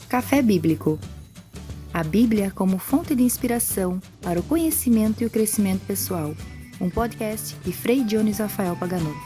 Café Bíblico. A Bíblia como fonte de inspiração para o conhecimento e o crescimento pessoal. Um podcast de Frei Dionis Rafael Paganotto.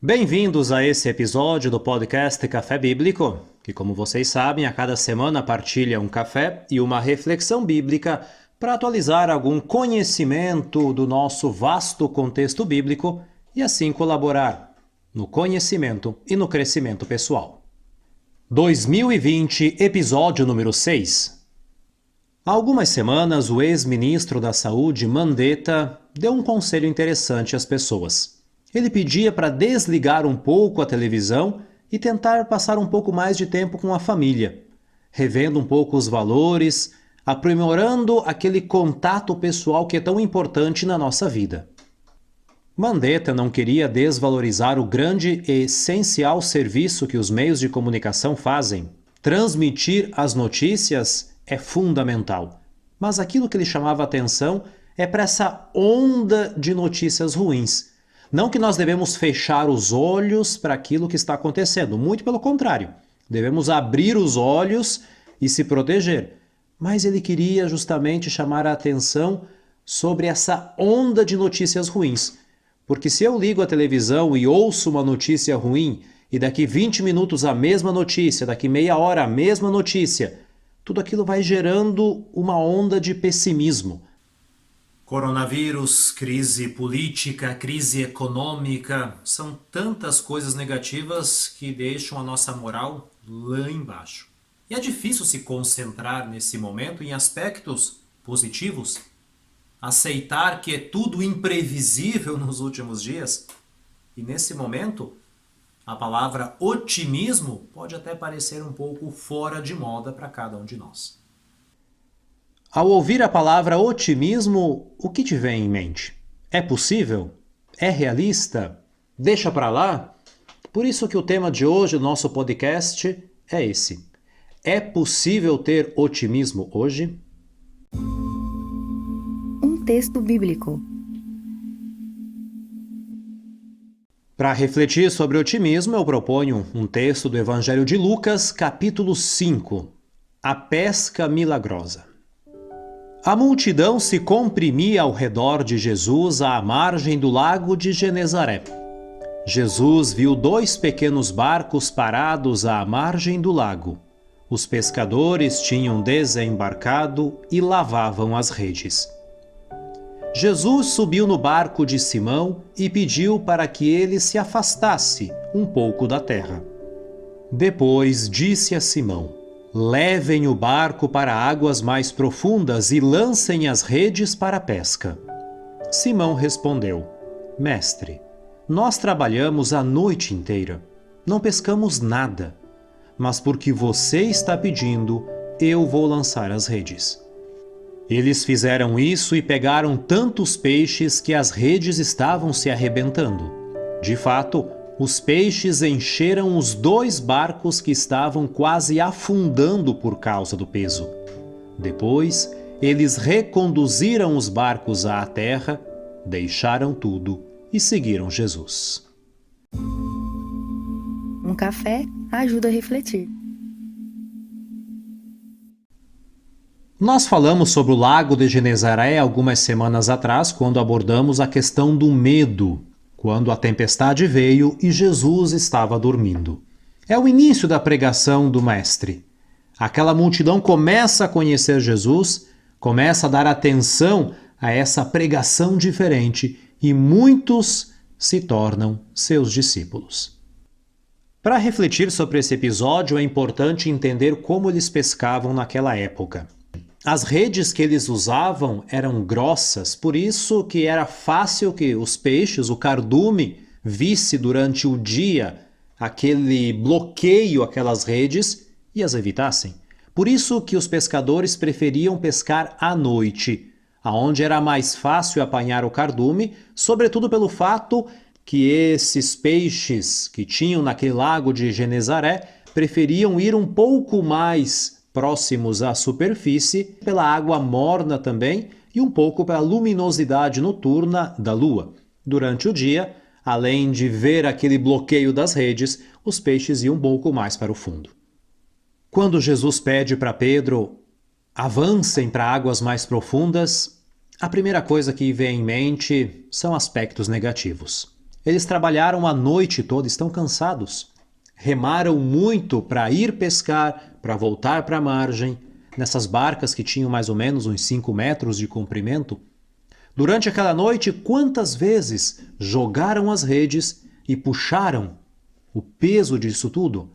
Bem-vindos a esse episódio do podcast Café Bíblico, que, como vocês sabem, a cada semana partilha um café e uma reflexão bíblica para atualizar algum conhecimento do nosso vasto contexto bíblico e assim colaborar no conhecimento e no crescimento pessoal. 2020, episódio número 6. Há algumas semanas, o ex-ministro da Saúde, Mandetta, deu um conselho interessante às pessoas. Ele pedia para desligar um pouco a televisão e tentar passar um pouco mais de tempo com a família, revendo um pouco os valores, aprimorando aquele contato pessoal que é tão importante na nossa vida. Mandetta não queria desvalorizar o grande e essencial serviço que os meios de comunicação fazem. Transmitir as notícias é fundamental, mas aquilo que ele chamava atenção é para essa onda de notícias ruins. Não que nós devemos fechar os olhos para aquilo que está acontecendo, muito pelo contrário. Devemos abrir os olhos e se proteger. Mas ele queria justamente chamar a atenção sobre essa onda de notícias ruins. Porque se eu ligo a televisão e ouço uma notícia ruim, e daqui 20 minutos a mesma notícia, daqui meia hora a mesma notícia, tudo aquilo vai gerando uma onda de pessimismo. Coronavírus, crise política, crise econômica, são tantas coisas negativas que deixam a nossa moral lá embaixo. E é difícil se concentrar nesse momento em aspectos positivos. Aceitar que é tudo imprevisível nos últimos dias. E nesse momento, a palavra otimismo pode até parecer um pouco fora de moda para cada um de nós. Ao ouvir a palavra otimismo, o que te vem em mente? É possível? É realista? Deixa para lá? Por isso que o tema de hoje do nosso podcast é esse. É possível ter otimismo hoje? Texto bíblico. Para refletir sobre otimismo, eu proponho um texto do Evangelho de Lucas, capítulo 5, a pesca milagrosa. A multidão se comprimia ao redor de Jesus à margem do lago de Genezaré. Jesus viu 2 pequenos barcos parados à margem do lago. Os pescadores tinham desembarcado e lavavam as redes. Jesus subiu no barco de Simão e pediu para que ele se afastasse um pouco da terra. Depois disse a Simão: levem o barco para águas mais profundas e lancem as redes para a pesca. Simão respondeu: Mestre, nós trabalhamos a noite inteira, não pescamos nada, mas porque você está pedindo, eu vou lançar as redes. Eles fizeram isso e pegaram tantos peixes que as redes estavam se arrebentando. De fato, os peixes encheram os 2 barcos que estavam quase afundando por causa do peso. Depois, eles reconduziram os barcos à terra, deixaram tudo e seguiram Jesus. Um café ajuda a refletir. Nós falamos sobre o Lago de Genezaré algumas semanas atrás, quando abordamos a questão do medo, quando a tempestade veio e Jesus estava dormindo. É o início da pregação do Mestre. Aquela multidão começa a conhecer Jesus, começa a dar atenção a essa pregação diferente e muitos se tornam seus discípulos. Para refletir sobre esse episódio, é importante entender como eles pescavam naquela época. As redes que eles usavam eram grossas, por isso que era fácil que os peixes, o cardume, visse durante o dia aquele bloqueio, aquelas redes, e as evitassem. Por isso que os pescadores preferiam pescar à noite, aonde era mais fácil apanhar o cardume, sobretudo pelo fato que esses peixes que tinham naquele lago de Genezaré preferiam ir um pouco mais próximos à superfície, pela água morna também e um pouco pela luminosidade noturna da lua. Durante o dia, além de ver aquele bloqueio das redes, os peixes iam um pouco mais para o fundo. Quando Jesus pede para Pedro, avancem para águas mais profundas, a primeira coisa que vem em mente são aspectos negativos. Eles trabalharam a noite toda, estão cansados. Remaram muito para ir pescar, para voltar para a margem, nessas barcas que tinham mais ou menos uns 5 metros de comprimento. Durante aquela noite, quantas vezes jogaram as redes e puxaram o peso disso tudo?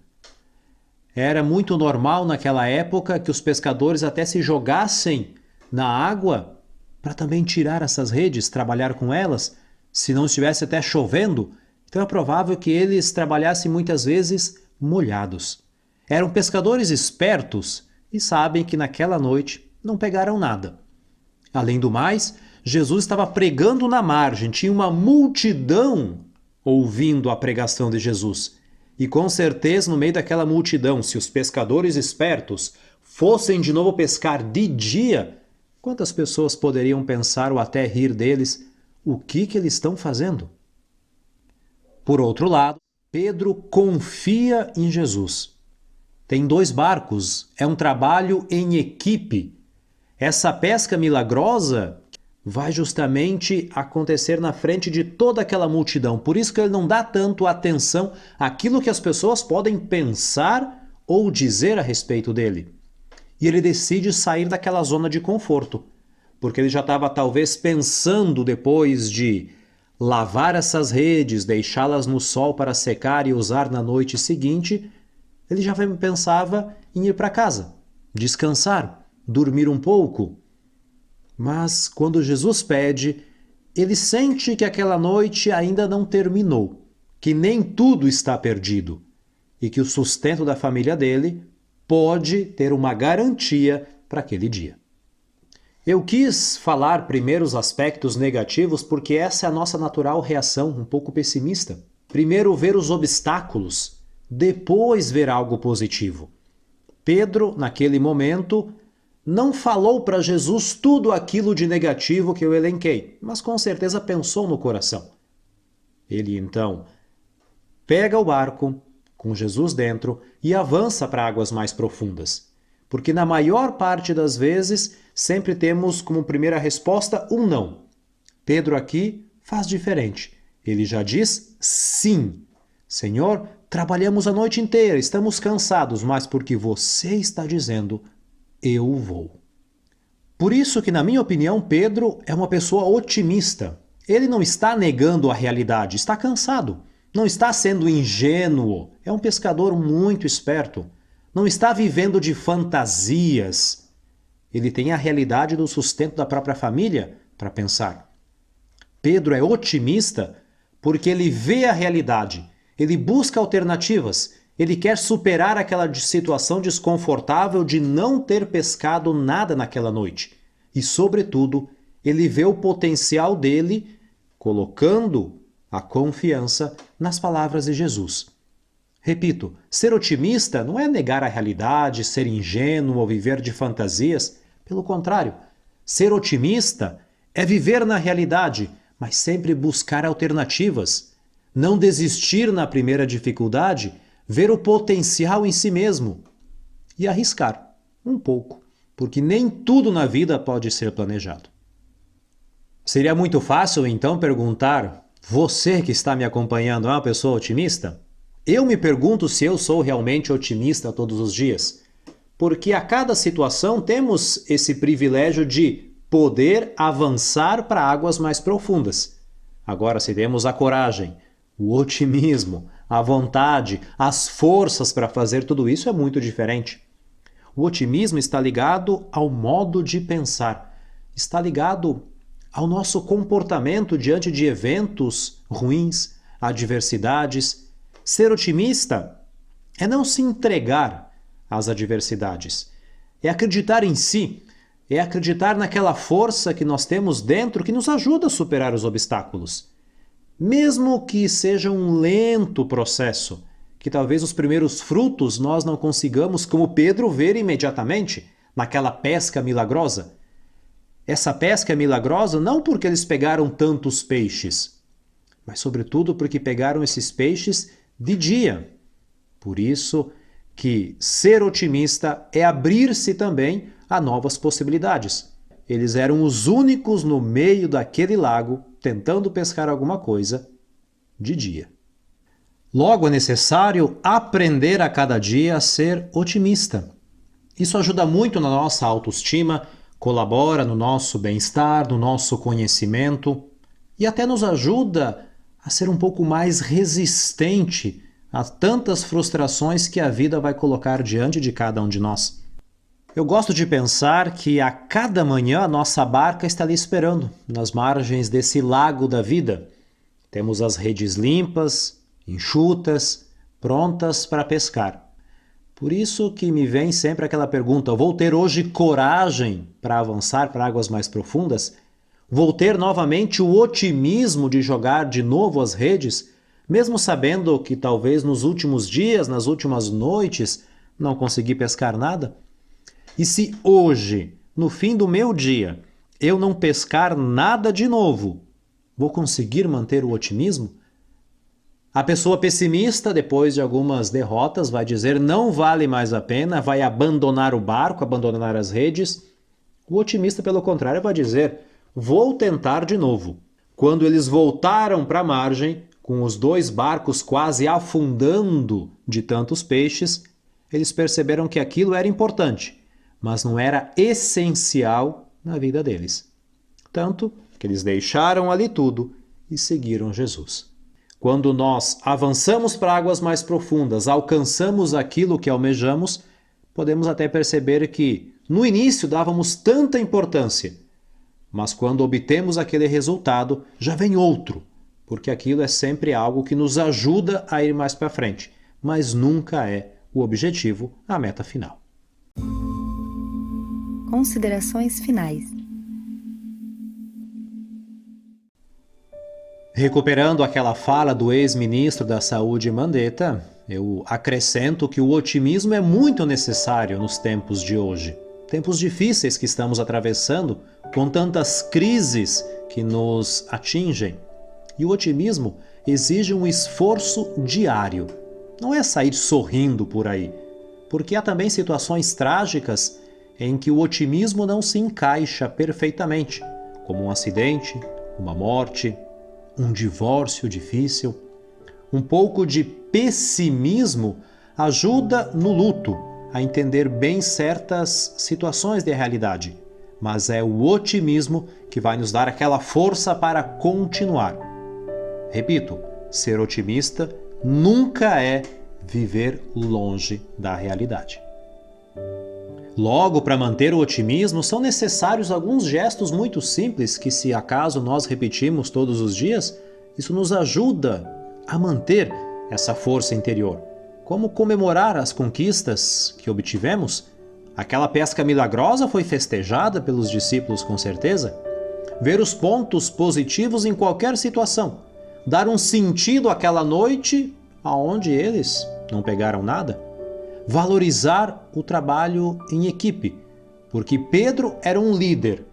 Era muito normal naquela época que os pescadores até se jogassem na água para também tirar essas redes, trabalhar com elas, se não estivesse até chovendo. Então é provável que eles trabalhassem muitas vezes molhados. Eram pescadores espertos e sabem que naquela noite não pegaram nada. Além do mais, Jesus estava pregando na margem, tinha uma multidão ouvindo a pregação de Jesus. E com certeza, no meio daquela multidão, se os pescadores espertos fossem de novo pescar de dia, quantas pessoas poderiam pensar ou até rir deles? O que eles estão fazendo? Por outro lado, Pedro confia em Jesus. Tem 2 barcos, é um trabalho em equipe. Essa pesca milagrosa vai justamente acontecer na frente de toda aquela multidão. Por isso que ele não dá tanto atenção àquilo que as pessoas podem pensar ou dizer a respeito dele. E ele decide sair daquela zona de conforto, porque ele já estava talvez pensando, depois de lavar essas redes, deixá-las no sol para secar e usar na noite seguinte, ele já pensava em ir para casa, descansar, dormir um pouco. Mas quando Jesus pede, ele sente que aquela noite ainda não terminou, que nem tudo está perdido e que o sustento da família dele pode ter uma garantia para aquele dia. Eu quis falar primeiro os aspectos negativos porque essa é a nossa natural reação, um pouco pessimista. Primeiro ver os obstáculos, depois ver algo positivo. Pedro, naquele momento, não falou para Jesus tudo aquilo de negativo que eu elenquei, mas com certeza pensou no coração. Ele então pega o barco, com Jesus dentro, e avança para águas mais profundas. Porque na maior parte das vezes, sempre temos como primeira resposta um não. Pedro aqui faz diferente. Ele já diz sim. Senhor, trabalhamos a noite inteira, estamos cansados, mas porque você está dizendo, eu vou. Por isso que, na minha opinião, Pedro é uma pessoa otimista. Ele não está negando a realidade, está cansado. Não está sendo ingênuo. É um pescador muito esperto. Não está vivendo de fantasias. Ele tem a realidade do sustento da própria família para pensar. Pedro é otimista porque ele vê a realidade. Ele busca alternativas. Ele quer superar aquela situação desconfortável de não ter pescado nada naquela noite. E, sobretudo, ele vê o potencial dele colocando a confiança nas palavras de Jesus. Repito, ser otimista não é negar a realidade, ser ingênuo ou viver de fantasias. Pelo contrário, ser otimista é viver na realidade, mas sempre buscar alternativas. Não desistir na primeira dificuldade, ver o potencial em si mesmo e arriscar um pouco, porque nem tudo na vida pode ser planejado. Seria muito fácil, então, perguntar: você que está me acompanhando é uma pessoa otimista? Eu me pergunto se eu sou realmente otimista todos os dias, porque a cada situação temos esse privilégio de poder avançar para águas mais profundas. Agora, se temos a coragem, o otimismo, a vontade, as forças para fazer tudo isso, é muito diferente. O otimismo está ligado ao modo de pensar, está ligado ao nosso comportamento diante de eventos ruins, adversidades. Ser otimista é não se entregar às adversidades, é acreditar em si, é acreditar naquela força que nós temos dentro que nos ajuda a superar os obstáculos. Mesmo que seja um lento processo, que talvez os primeiros frutos nós não consigamos, como Pedro, ver imediatamente naquela pesca milagrosa. Essa pesca é milagrosa não porque eles pegaram tantos peixes, mas sobretudo porque pegaram esses peixes de dia. Por isso que ser otimista é abrir-se também a novas possibilidades. Eles eram os únicos no meio daquele lago tentando pescar alguma coisa de dia. Logo, é necessário aprender a cada dia a ser otimista. Isso ajuda muito na nossa autoestima, colabora no nosso bem-estar, no nosso conhecimento e até nos ajuda a ser um pouco mais resistente a tantas frustrações que a vida vai colocar diante de cada um de nós. Eu gosto de pensar que a cada manhã a nossa barca está ali esperando, nas margens desse lago da vida. Temos as redes limpas, enxutas, prontas para pescar. Por isso que me vem sempre aquela pergunta: vou ter hoje coragem para avançar para águas mais profundas? Vou ter novamente o otimismo de jogar de novo as redes, mesmo sabendo que talvez nos últimos dias, nas últimas noites, não consegui pescar nada? E se hoje, no fim do meu dia, eu não pescar nada de novo, vou conseguir manter o otimismo? A pessoa pessimista, depois de algumas derrotas, vai dizer não vale mais a pena, vai abandonar o barco, abandonar as redes. O otimista, pelo contrário, vai dizer vou tentar de novo. Quando eles voltaram para a margem, com os 2 barcos quase afundando de tantos peixes, eles perceberam que aquilo era importante, mas não era essencial na vida deles. Tanto que eles deixaram ali tudo e seguiram Jesus. Quando nós avançamos para águas mais profundas, alcançamos aquilo que almejamos, podemos até perceber que no início dávamos tanta importância, mas quando obtemos aquele resultado, já vem outro, porque aquilo é sempre algo que nos ajuda a ir mais para frente, mas nunca é o objetivo, a meta final. Considerações finais. Recuperando aquela fala do ex-ministro da Saúde Mandetta, eu acrescento que o otimismo é muito necessário nos tempos de hoje. Tempos difíceis que estamos atravessando, com tantas crises que nos atingem. E o otimismo exige um esforço diário. Não é sair sorrindo por aí, porque há também situações trágicas em que o otimismo não se encaixa perfeitamente, como um acidente, uma morte, um divórcio difícil. Um pouco de pessimismo ajuda no luto a entender bem certas situações de realidade, mas é o otimismo que vai nos dar aquela força para continuar. Repito, ser otimista nunca é viver longe da realidade. Logo, para manter o otimismo, são necessários alguns gestos muito simples que, se acaso nós repetimos todos os dias, isso nos ajuda a manter essa força interior. Como comemorar as conquistas que obtivemos? Aquela pesca milagrosa foi festejada pelos discípulos, com certeza. Ver os pontos positivos em qualquer situação. Dar um sentido àquela noite aonde eles não pegaram nada. Valorizar o trabalho em equipe, porque Pedro era um líder,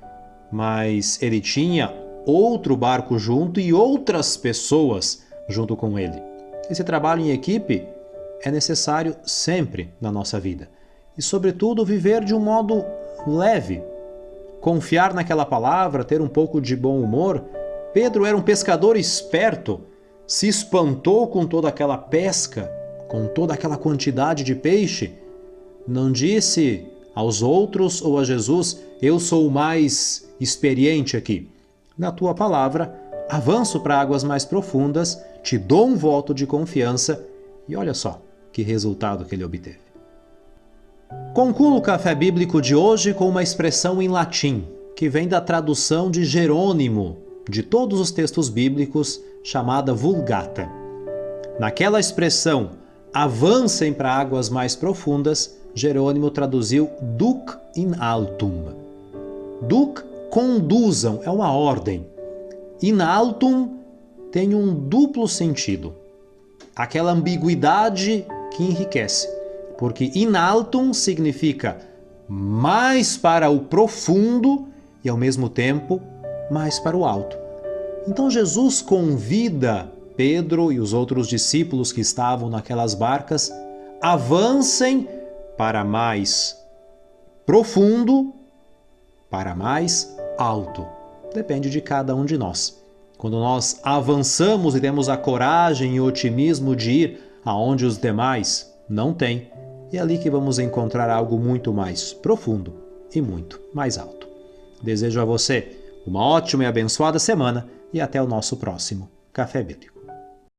mas ele tinha outro barco junto e outras pessoas junto com ele. Esse trabalho em equipe é necessário sempre na nossa vida. E, sobretudo, viver de um modo leve. Confiar naquela palavra, ter um pouco de bom humor. Pedro era um pescador esperto, se espantou com toda aquela pesca, com toda aquela quantidade de peixe. Não disse aos outros ou a Jesus, eu sou o mais experiente aqui. Na tua palavra, avanço para águas mais profundas, te dou um voto de confiança e olha só que resultado que ele obteve. Concluo o Café Bíblico de hoje com uma expressão em latim, que vem da tradução de Jerônimo, de todos os textos bíblicos, chamada Vulgata. Naquela expressão, avancem para águas mais profundas, Jerônimo traduziu duc in altum. Duc, conduzam, é uma ordem. In altum tem um duplo sentido. Aquela ambiguidade que enriquece. Porque in altum significa mais para o profundo e, ao mesmo tempo, mais para o alto. Então Jesus convida Pedro e os outros discípulos que estavam naquelas barcas, avancem para mais profundo, para mais alto. Depende de cada um de nós. Quando nós avançamos e temos a coragem e o otimismo de ir aonde os demais não têm, é ali que vamos encontrar algo muito mais profundo e muito mais alto. Desejo a você uma ótima e abençoada semana e até o nosso próximo Café Bíblico.